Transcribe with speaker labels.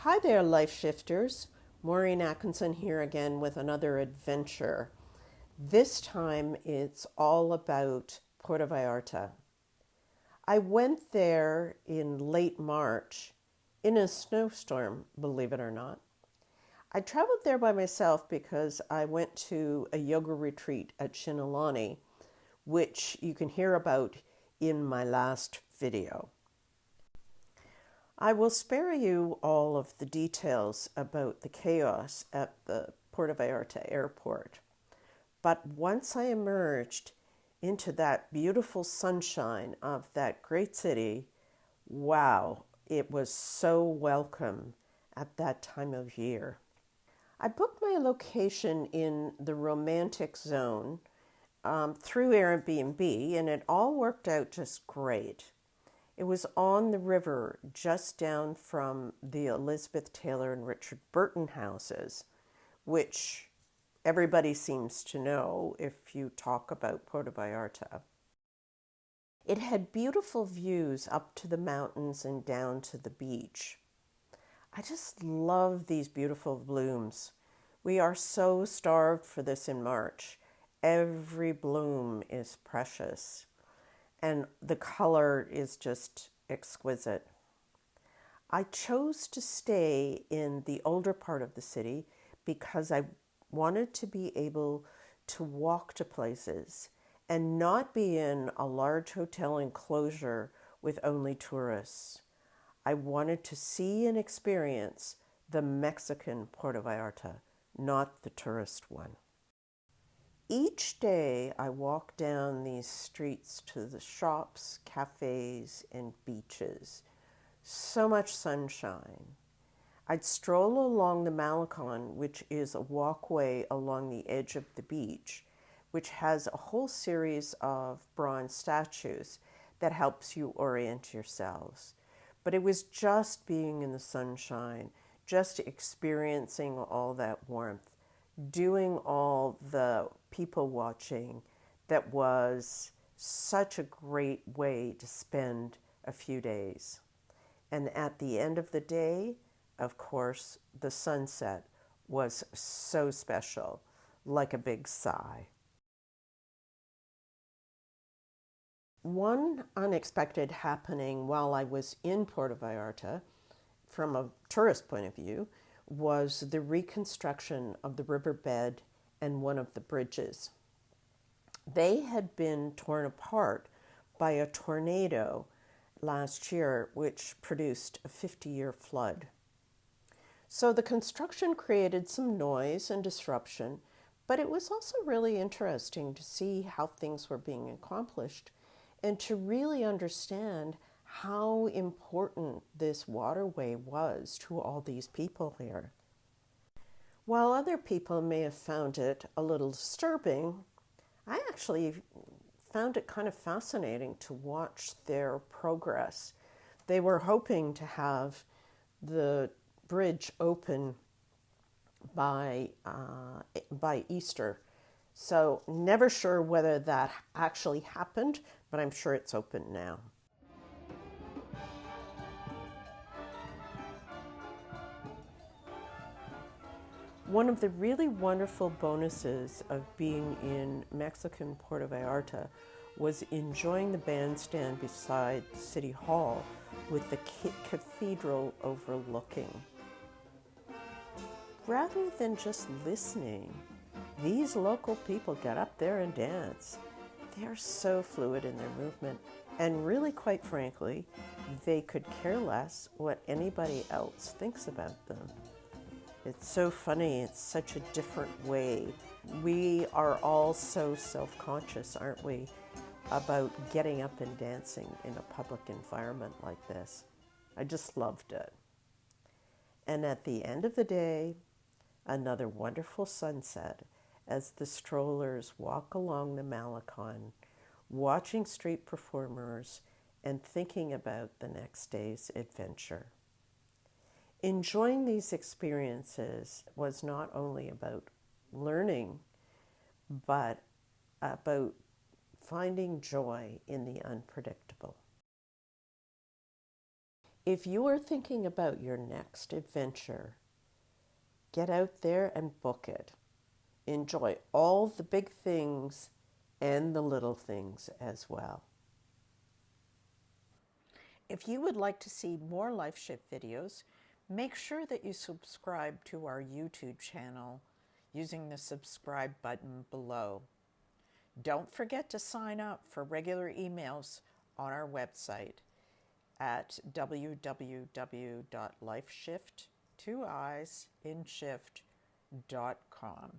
Speaker 1: Hi there, life shifters. Maureen Atkinson here again with another adventure. This time it's all about Puerto Vallarta. I went there in late March in a snowstorm, believe it or not. I traveled there by myself because I went to a yoga retreat at Shinalani, which you can hear about in my last video. I will spare you all of the details about the chaos at the Puerto Vallarta airport. But once I emerged into that beautiful sunshine of that great city, wow, it was so welcome at that time of year. I booked my location in the romantic zone through Airbnb, and it all worked out just great. It was on the river just down from the Elizabeth Taylor and Richard Burton houses, which everybody seems to know if you talk about Puerto Vallarta. It had beautiful views up to the mountains and down to the beach. I just love these beautiful blooms. We are so starved for this in March. Every bloom is precious, and the color is just exquisite. I chose to stay in the older part of the city because I wanted to be able to walk to places and not be in a large hotel enclosure with only tourists. I wanted to see and experience the Mexican Puerto Vallarta, not the tourist one. Each day I walk down these streets to the shops, cafes, and beaches. So much sunshine. I'd stroll along the Malecon, which is a walkway along the edge of the beach, which has a whole series of bronze statues that helps you orient yourselves. But it was just being in the sunshine, just experiencing all that warmth, doing all the people watching that was such a great way to spend a few days. And at the end of the day, of course, the sunset was so special, like a big sigh. One unexpected happening while I was in Puerto Vallarta, from a tourist point of view, was the reconstruction of the riverbed and one of the bridges. They had been torn apart by a tornado last year, which produced a 50-year flood. So the construction created some noise and disruption, but it was also really interesting to see how things were being accomplished and to really understand how important this waterway was to all these people here. While other people may have found it a little disturbing, I actually found it kind of fascinating to watch their progress. They were hoping to have the bridge open by Easter. So never sure whether that actually happened, but I'm sure it's open now. One of the really wonderful bonuses of being in Mexican Puerto Vallarta was enjoying the bandstand beside City Hall with the cathedral overlooking. Rather than just listening, these local people get up there and dance. They are so fluid in their movement, and really, quite frankly, they could care less what anybody else thinks about them. It's so funny, it's such a different way. We are all so self-conscious, aren't we, about getting up and dancing in a public environment like this. I just loved it. And at the end of the day, another wonderful sunset as the strollers walk along the Malecon, watching street performers and thinking about the next day's adventure. Enjoying these experiences was not only about learning, but about finding joy in the unpredictable. If you are thinking about your next adventure, get out there and book it. Enjoy all the big things and the little things as well. If you would like to see more Lifeshiift videos, make sure that you subscribe to our YouTube channel using the subscribe button below. Don't forget to sign up for regular emails on our website at www.lifeshiift.com.